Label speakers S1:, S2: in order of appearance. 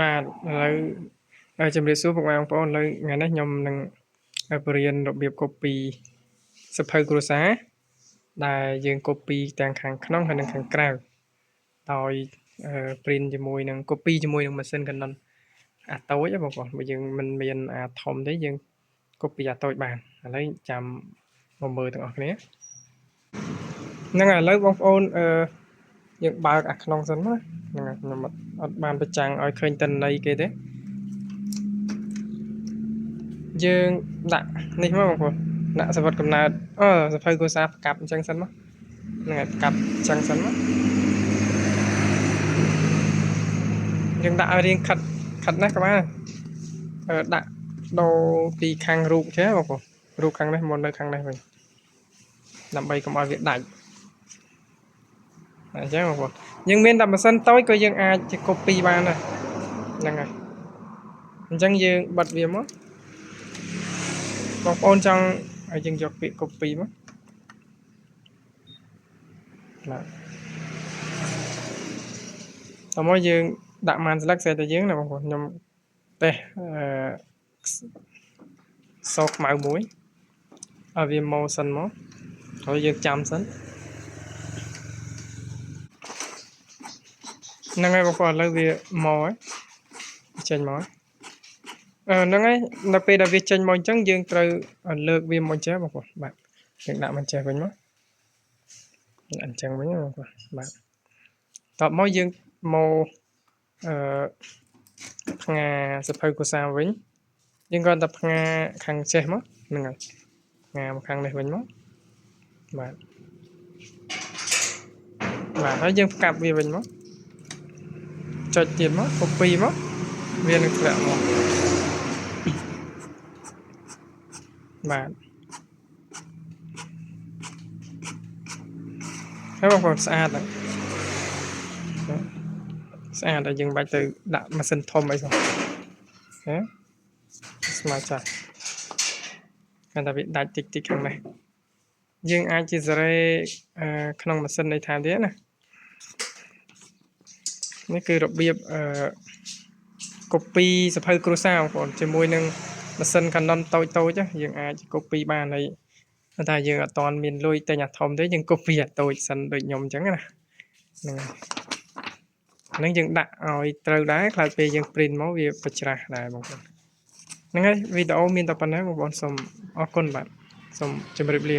S1: បាទឥឡូវជំរាបសួរពុកម៉ែបងប្អូនឥឡូវថ្ងៃនេះខ្ញុំនឹងបរៀនរបៀប copy សៀវភៅគ្រួសារដែលយើង copy ទាំងខាងក្នុងហើយនិងខាងក្រៅដោយ print ជាមួយនឹង copy ជាមួយនឹងម៉ាស៊ីន Canon អាតូចបងប្អូនបើយើងមិនមានអាធំទេយើង copy អាតូចបានឥឡូវចាំមកមើលទាំងអស់គ្នាហ្នឹងហើយឥឡូវបងប្អូនយើងបើកអាក្នុងសិនណាហ្នឹងហើយខ្ញុំអត់បានបញ្ចាំងឲ្យឃើញទិន្នន័យគេទេយើងដាក់នេះមកបងប្អូនដាក់សវត្ថកំណើតសភៅគ្រួសារផ្កាប់អញ្ចឹងសិនមកហ្នឹងហើយផ្កាប់អញ្ចឹងសិនមកយើងដាក់ឲ្យរៀងខិតណាស់ក៏បានដាក់ដូរពីខាងរូបចេះបងប្អូនរូបខាងនេះមកនៅខាងនេះវិញដើម្បីកុំឲ្យវាដាច់អញ្ចឹងបងប្អូនយើងមានតែម៉ាស៊ីនតូចក៏យើងអាច copy បានដែរហ្នឹងហើយអញ្ចឹងយើងបិទវាមកបងប្អូនចង់ឲ្យយើងយកពាក្យ copy មកបាទតោះមកយើងដាក់ man select ស្អីតែយើងណាបងប្អូនខ្ញុំតេស្តសខ្មៅមួយឲ្យវាម៉ូសិនមកហើយយើងចាំសិនហ្នឹងហើយបងប្អូនឥឡូវវាម៉ូហើយចេញមកហ្នឹងហើយនៅពេលដែលវាចេញមកអញ្ចឹងយើងត្រូវលើកវាមកចេះបងប្អូនបាទយើងដាក់មកចេះវិញមកអញ្ចឹងវិញបងប្អូនបាទតបមកយើងមកផ្ងាសភៅគ្រួសារវិញយើងគាត់តែផ្ងាខាងចេះមកហ្នឹងហើយផ្ងាមកខាងនេះវិញមកបាទហើយយើងផ្កាប់វាវិញមកចុចទៀតមក copy មកវានឹងធ្លាក់មកបាទហើយបងប្អូនស្អាតហើយស្អាតហើយយើងបាច់ទៅដាក់ម៉ាស៊ីនធំអីសោះស្មើចាស់គាត់ថាវាដាច់តិចខាងនេះយើងអាចជាសេរីក្នុងម៉ាស៊ីននៃថែមទៀតណានេះគឺរបៀបcopy សភៅគ្រួសារបងប្អូនជាមួយនឹងម៉ាស៊ីន Canon តូចយើងអាច copy បានហើយតែយើងអត់ទាន់មានលុយទិញអាធំទេយើង copy អាតូចសិនដូចខ្ញុំអញ្ចឹងណាហ្នឹងយើងដាក់ឲ្យត្រូវដែរខ្លាចពេលយើង print មកវាបច្រាស់ដែរបងប្អូនហ្នឹងហើយវីដេអូមានតែប៉ុណ្ណេះបងប្អូនសូមអរគុណបាទសូមជម្រាបលា